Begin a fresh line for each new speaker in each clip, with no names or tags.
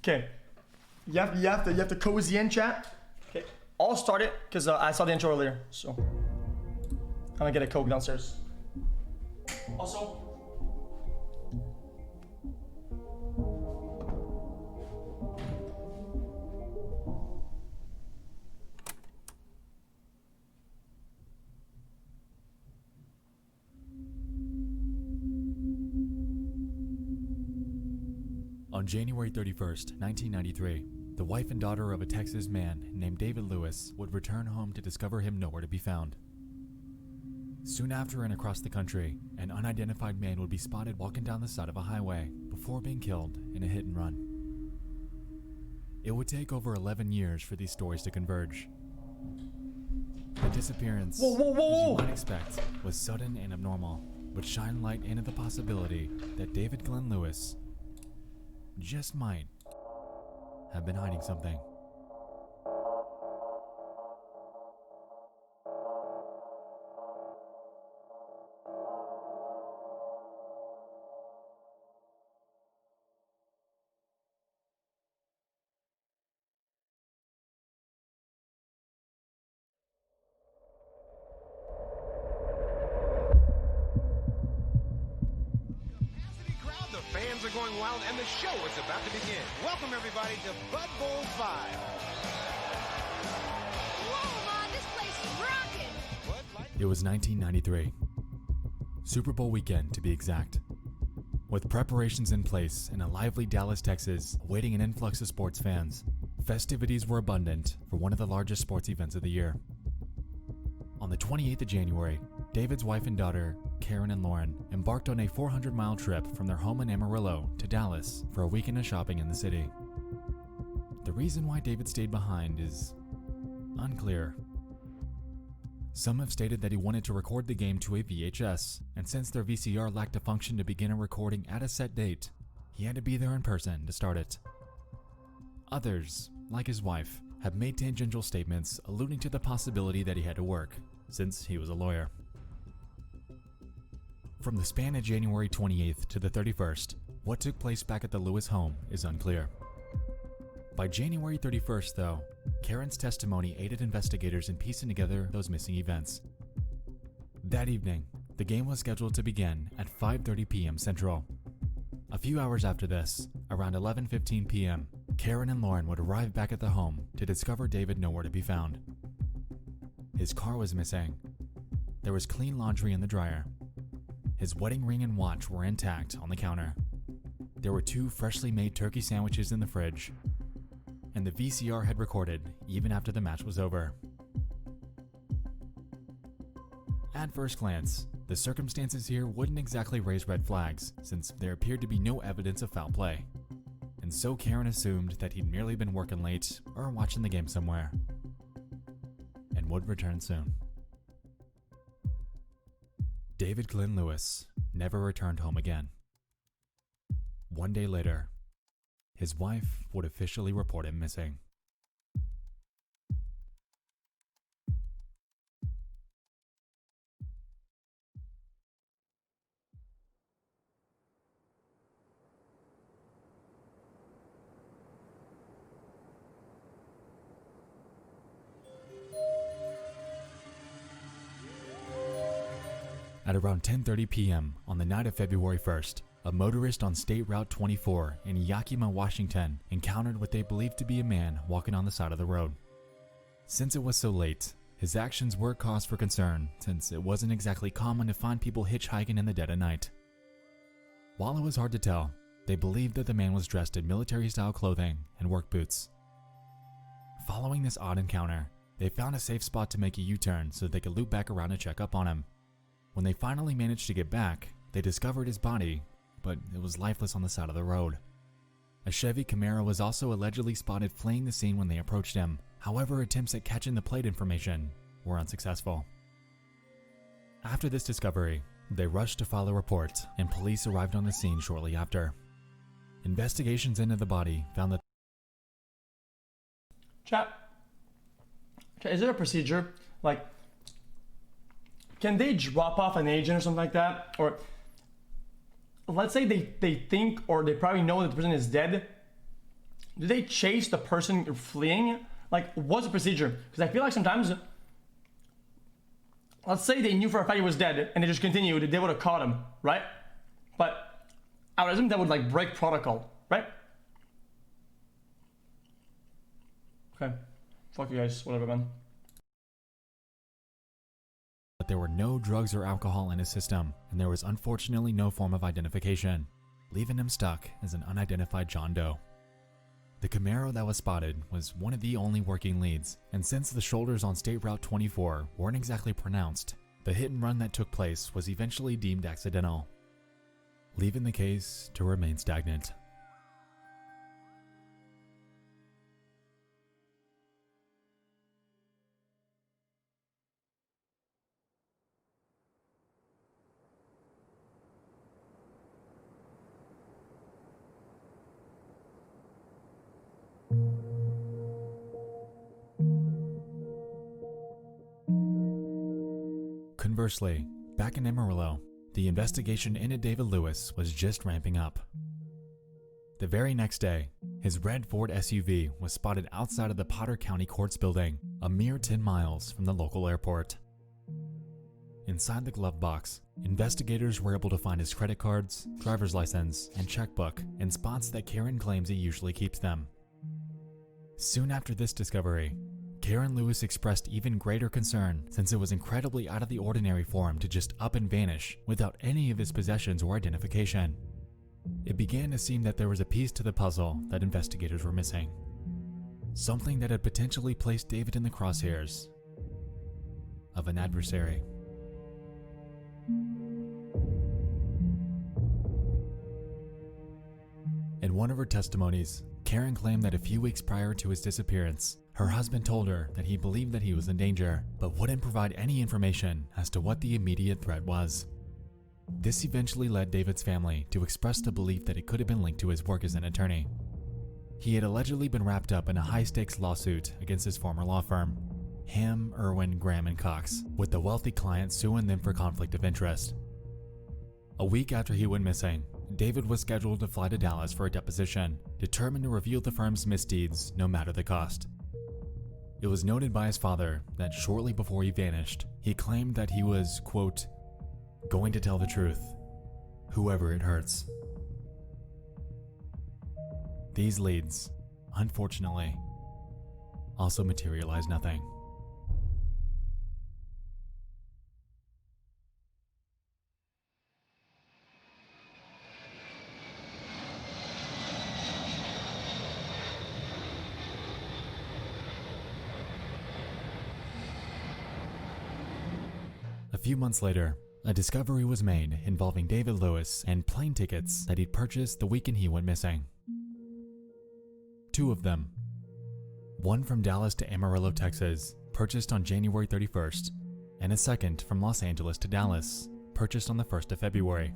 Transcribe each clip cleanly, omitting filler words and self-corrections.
Okay. You have to cozy in, chat. Okay. I'll start it because I saw the intro earlier. So I'm gonna get a Coke downstairs. Also.
On January 31st, 1993, the wife and daughter of a Texas man named David Lewis would return home to discover him nowhere to be found. Soon after and across the country, an unidentified man would be spotted walking down the side of a highway before being killed in a hit and run. It would take over 11 years for these stories to converge. The disappearance, as you might expect, was sudden and abnormal, but shine light into the possibility that David Glenn Lewis just might have been hiding something.
Fans are going wild, and the show is about to begin. Welcome, everybody, to Bud Bowl 5.
Whoa, Ma, this place is rocking!
It was 1993. Super Bowl weekend, to be exact. With preparations in place in a lively Dallas, Texas, awaiting an influx of sports fans, festivities were abundant for one of the largest sports events of the year. On the 28th of January, David's wife and daughter, Karen and Lauren, embarked on a 400-mile trip from their home in Amarillo to Dallas for a weekend of shopping in the city. The reason why David stayed behind is unclear. Some have stated that he wanted to record the game to a VHS, and since their VCR lacked a function to begin a recording at a set date, he had to be there in person to start it. Others, like his wife, have made tangential statements alluding to the possibility that he had to work, since he was a lawyer. From the span of January 28th to the 31st, what took place back at the Lewis home is unclear. By January 31st, though, Karen's testimony aided investigators in piecing together those missing events. That evening, the game was scheduled to begin at 5:30 p.m. Central. A few hours after this, around 11:15 p.m., Karen and Lauren would arrive back at the home to discover David nowhere to be found. His car was missing. There was clean laundry in the dryer. His wedding ring and watch were intact on the counter. There were 2 freshly made turkey sandwiches in the fridge. And the VCR had recorded even after the match was over. At first glance, the circumstances here wouldn't exactly raise red flags, since there appeared to be no evidence of foul play. And so Karen assumed that he'd merely been working late or watching the game somewhere, and would return soon. David Glenn Lewis never returned home again. One day later, his wife would officially report him missing. At around 10:30 p.m. on the night of February 1st, a motorist on State Route 24 in Yakima, Washington, encountered what they believed to be a man walking on the side of the road. Since it was so late, his actions were cause for concern, since it wasn't exactly common to find people hitchhiking in the dead of night. While it was hard to tell, they believed that the man was dressed in military-style clothing and work boots. Following this odd encounter, they found a safe spot to make a U-turn so they could loop back around to check up on him. When they finally managed to get back, they discovered his body, but it was lifeless on the side of the road. A Chevy Camaro was also allegedly spotted fleeing the scene when they approached him. However, attempts at catching the plate information were unsuccessful. After this discovery, they rushed to file a report, and police arrived on the scene shortly after. Investigations into the body found that
Chat, is there a procedure? Like, can they drop off an agent or something like that? Or let's say they think or they probably know that the person is dead. did they chase the person fleeing? Like, what's the procedure? Because I feel like sometimes, let's say they knew for a fact he was dead and they just continued, they would have caught him, right? But I would assume that would like break protocol, right? Okay, fuck you guys, whatever, man.
But there were no drugs or alcohol in his system, and there was unfortunately no form of identification, leaving him stuck as an unidentified John Doe. The Camaro that was spotted was one of the only working leads, and since the shoulders on State Route 24 weren't exactly pronounced, the hit and run that took place was eventually deemed accidental, leaving the case to remain stagnant. Conversely, back in Amarillo, the investigation into David Lewis was just ramping up. The very next day, his red Ford SUV was spotted outside of the Potter County Courts building, a mere 10 miles from the local airport. Inside the glove box, investigators were able to find his credit cards, driver's license, and checkbook in spots that Karen claims he usually keeps them. Soon after this discovery, Karen Lewis expressed even greater concern since it was incredibly out of the ordinary for him to just up and vanish without any of his possessions or identification. It began to seem that there was a piece to the puzzle that investigators were missing. Something that had potentially placed David in the crosshairs of an adversary. In one of her testimonies, Karen claimed that a few weeks prior to his disappearance, her husband told her that he believed that he was in danger, but wouldn't provide any information as to what the immediate threat was. This eventually led David's family to express the belief that it could have been linked to his work as an attorney. He had allegedly been wrapped up in a high-stakes lawsuit against his former law firm, Ham, Irwin, Graham & Cox, with the wealthy client suing them for conflict of interest. A week after he went missing, David was scheduled to fly to Dallas for a deposition, determined to reveal the firm's misdeeds no matter the cost. It was noted by his father that shortly before he vanished, he claimed that he was, quote, going to tell the truth, whoever it hurts. These leads, unfortunately, also materialized nothing. A few months later, a discovery was made involving David Lewis and plane tickets that he'd purchased the weekend he went missing. Two of them. One from Dallas to Amarillo, Texas, purchased on January 31st, and a second from Los Angeles to Dallas, purchased on the 1st of February.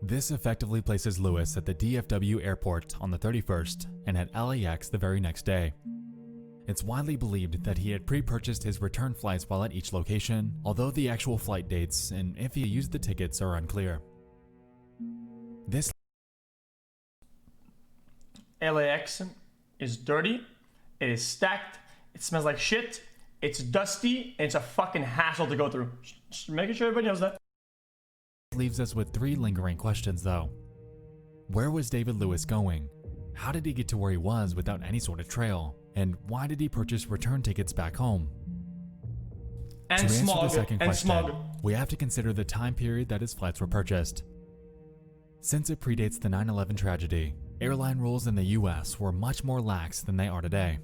This effectively places Lewis at the DFW airport on the 31st and at LAX the very next day. It's widely believed that he had pre-purchased his return flights while at each location, although the actual flight dates and if he used the tickets are unclear. This
LAX is dirty, it is stacked, it smells like shit, it's dusty, and it's a fucking hassle to go through. Just making sure everybody knows that.
leaves us with three lingering questions though. Where was David Lewis going? How did he get to where he was without any sort of trail? And why did he purchase return tickets back home?
And
To answer
smog,
the second
and
question,
smog.
we have to consider the time period that his flights were purchased. Since it predates the 9/11 tragedy, airline rules in the US were much more lax than they are today.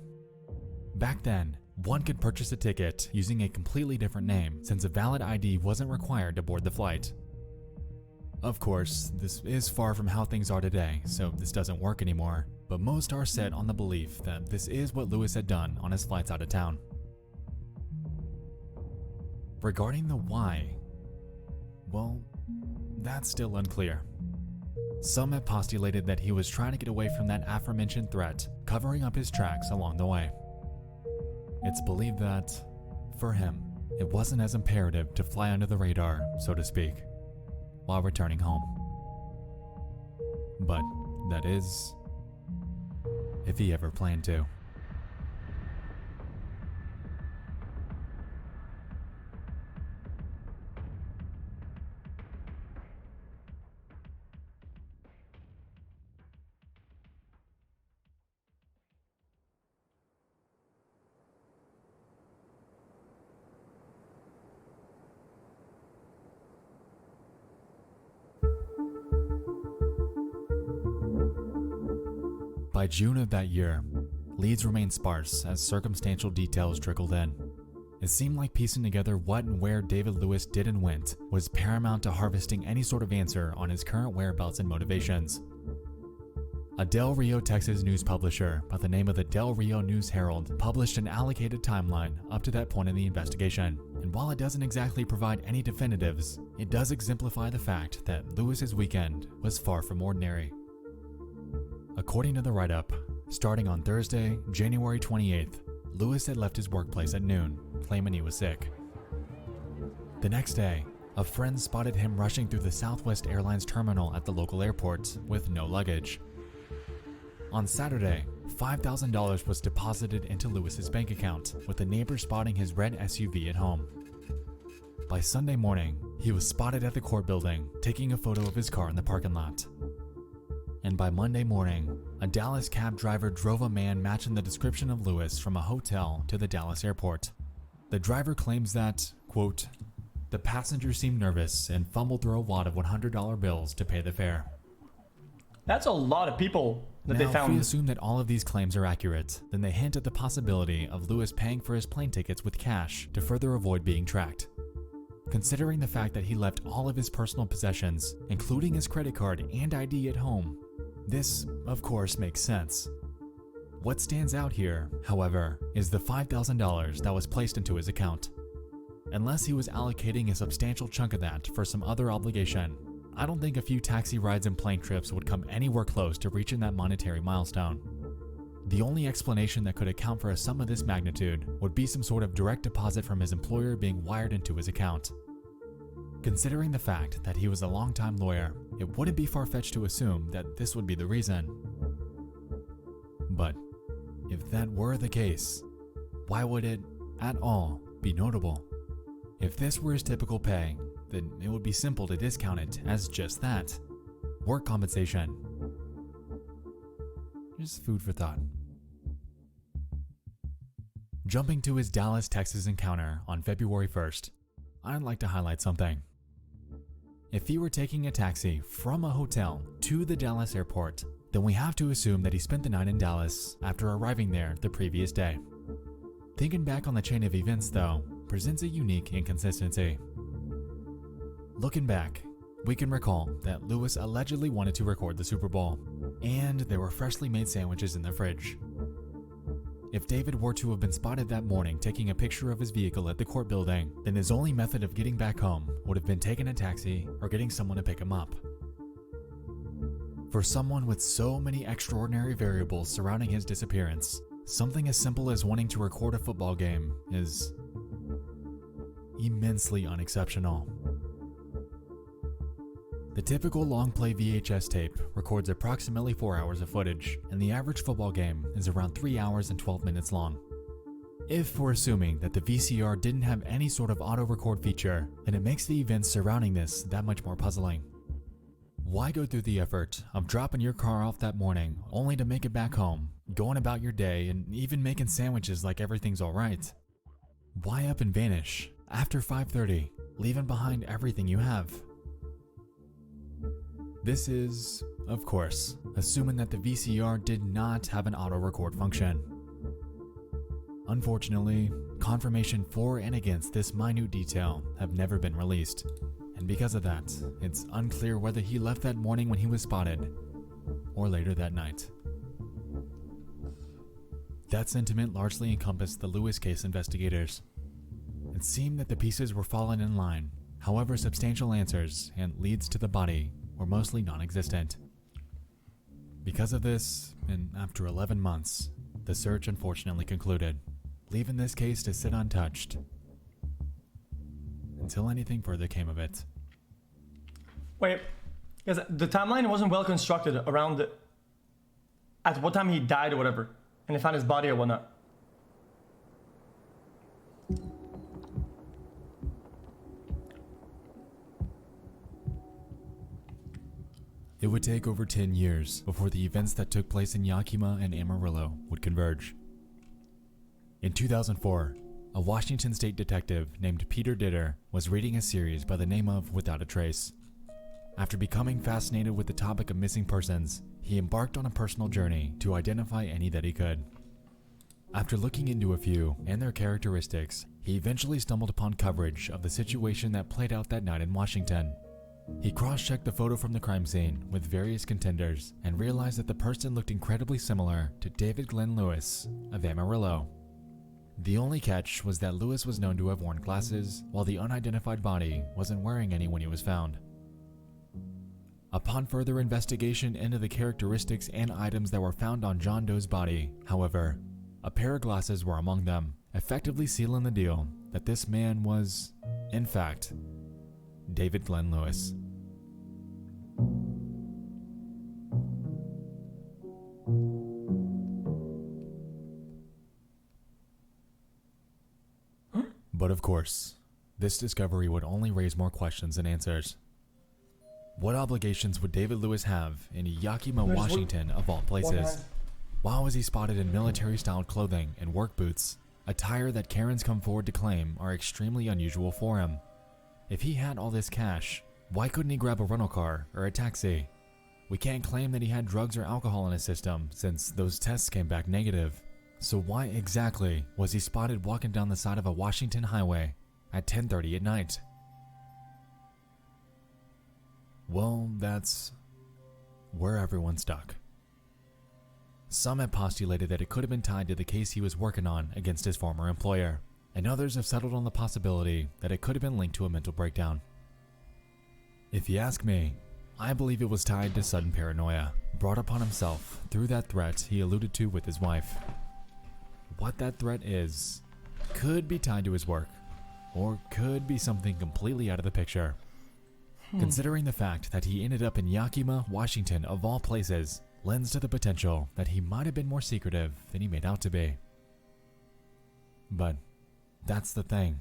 Back then, one could purchase a ticket using a completely different name since a valid ID wasn't required to board the flight. Of course, this is far from how things are today, so this doesn't work anymore, but most are set on the belief that this is what Lewis had done on his flights out of town. Regarding the why, well, that's still unclear. Some have postulated that he was trying to get away from that aforementioned threat, covering up his tracks along the way. It's believed that, for him, it wasn't as imperative to fly under the radar, so to speak, while returning home. But that is if he ever planned to. By June of that year, leads remained sparse as circumstantial details trickled in. It seemed like piecing together what and where David Lewis did and went was paramount to harvesting any sort of answer on his current whereabouts and motivations. A Del Rio, Texas news publisher by the name of the Del Rio News Herald published an allocated timeline up to that point in the investigation, and while it doesn't exactly provide any definitives, it does exemplify the fact that Lewis's weekend was far from ordinary. According to the write-up, starting on Thursday, January 28th, Lewis had left his workplace at noon, claiming he was sick. The next day, a friend spotted him rushing through the Southwest Airlines terminal at the local airport with no luggage. On Saturday, $5,000 was deposited into Lewis's bank account, with a neighbor spotting his red SUV at home. By Sunday morning, he was spotted at the court building, taking a photo of his car in the parking lot. And by Monday morning, a Dallas cab driver drove a man matching the description of Lewis from a hotel to the Dallas airport. The driver claims that, quote, the passenger seemed nervous and fumbled through a wad of $100 bills to pay the fare.
That's a lot of people that they found.
If we assume that all of these claims are accurate, then they hint at the possibility of Lewis paying for his plane tickets with cash to further avoid being tracked. Considering the fact that he left all of his personal possessions, including his credit card and ID at home, this, of course, makes sense. What stands out here, however, is the $5,000 that was placed into his account. Unless he was allocating a substantial chunk of that for some other obligation, I don't think a few taxi rides and plane trips would come anywhere close to reaching that monetary milestone. The only explanation that could account for a sum of this magnitude would be some sort of direct deposit from his employer being wired into his account. Considering the fact that he was a longtime lawyer, it wouldn't be far-fetched to assume that this would be the reason. But if that were the case, why would it, at all, be notable? If this were his typical pay, then it would be simple to discount it as just that. Work compensation. Just food for thought. Jumping to his Dallas, Texas encounter on February 1st, I'd like to highlight something. If he were taking a taxi from a hotel to the Dallas airport, then we have to assume that he spent the night in Dallas after arriving there the previous day. Thinking back on the chain of events, though, presents a unique inconsistency. Looking back, we can recall that Lewis allegedly wanted to record the Super Bowl, and there were freshly made sandwiches in the fridge. If David were to have been spotted that morning taking a picture of his vehicle at the court building, then his only method of getting back home would have been taking a taxi or getting someone to pick him up. For someone with so many extraordinary variables surrounding his disappearance, something as simple as wanting to record a football game is immensely unexceptional. The typical long-play VHS tape records approximately 4 hours of footage, and the average football game is around 3 hours and 12 minutes long. If we're assuming that the VCR didn't have any sort of auto-record feature, then it makes the events surrounding this that much more puzzling. Why go through the effort of dropping your car off that morning only to make it back home, going about your day, and even making sandwiches like everything's alright? Why up and vanish after 5:30, leaving behind everything you have? This is, of course, assuming that the VCR did not have an auto-record function. Unfortunately, confirmation for and against this minute detail have never been released, and because of that, it's unclear whether he left that morning when he was spotted, or later that night. That sentiment largely encompassed the Lewis case investigators. It seemed that the pieces were falling in line, however substantial answers and leads to the body were mostly non-existent. Because of this, and after 11 months, the search unfortunately concluded, leaving this case to sit untouched until anything further came of it.
Wait, because the timeline wasn't well constructed around at what time he died or whatever, and they found his body or whatnot.
It would take over 10 years before the events that took place in Yakima and Amarillo would converge. In 2004, a Washington state detective named Peter Ditter was reading a series by the name of Without a Trace. After becoming fascinated with the topic of missing persons, he embarked on a personal journey to identify any that he could. After looking into a few and their characteristics, he eventually stumbled upon coverage of the situation that played out that night in Washington. He cross-checked the photo from the crime scene with various contenders and realized that the person looked incredibly similar to David Glenn Lewis of Amarillo. The only catch was that Lewis was known to have worn glasses, while the unidentified body wasn't wearing any when he was found. Upon further investigation into the characteristics and items that were found on John Doe's body, however, a pair of glasses were among them, effectively sealing the deal that this man was, in fact, David Glenn Lewis. But of course, this discovery would only raise more questions than answers. What obligations would David Lewis have in Yakima, Washington, of all places? Why was he spotted in military-styled clothing and work boots, attire that Karens come forward to claim are extremely unusual for him? If he had all this cash, why couldn't he grab a rental car or a taxi? We can't claim that he had drugs or alcohol in his system since those tests came back negative. So why exactly was he spotted walking down the side of a Washington highway at 10:30 at night? Well, that's where everyone's stuck. Some have postulated that it could have been tied to the case he was working on against his former employer, and others have settled on the possibility that it could have been linked to a mental breakdown. If you ask me, I believe it was tied to sudden paranoia brought upon himself through that threat he alluded to with his wife. What that threat is could be tied to his work, or could be something completely out of the picture. Considering the fact that he ended up in Yakima, Washington, of all places, lends to the potential that he might have been more secretive than he made out to be. But that's the thing.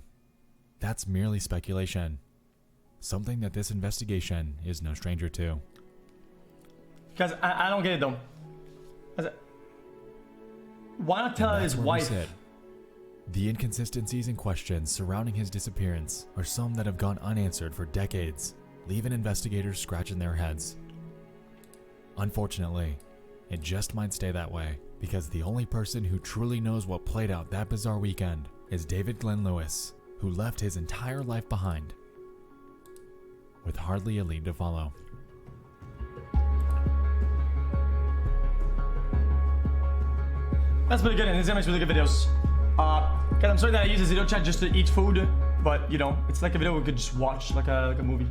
That's merely speculation. Something that this investigation is no stranger to.
Guys, I don't get it though. Why not tell his wife?
The inconsistencies and questions surrounding his disappearance are some that have gone unanswered for decades, leaving investigators scratching their heads. Unfortunately, it just might stay that way because the only person who truly knows what played out that bizarre weekend is David Glenn Lewis, who left his entire life behind with hardly a lead to follow.
That's pretty good, and these makes really good videos. Guys, I'm sorry that I use the zero chat just to eat food, but you know, it's like a video we could just watch, like a movie.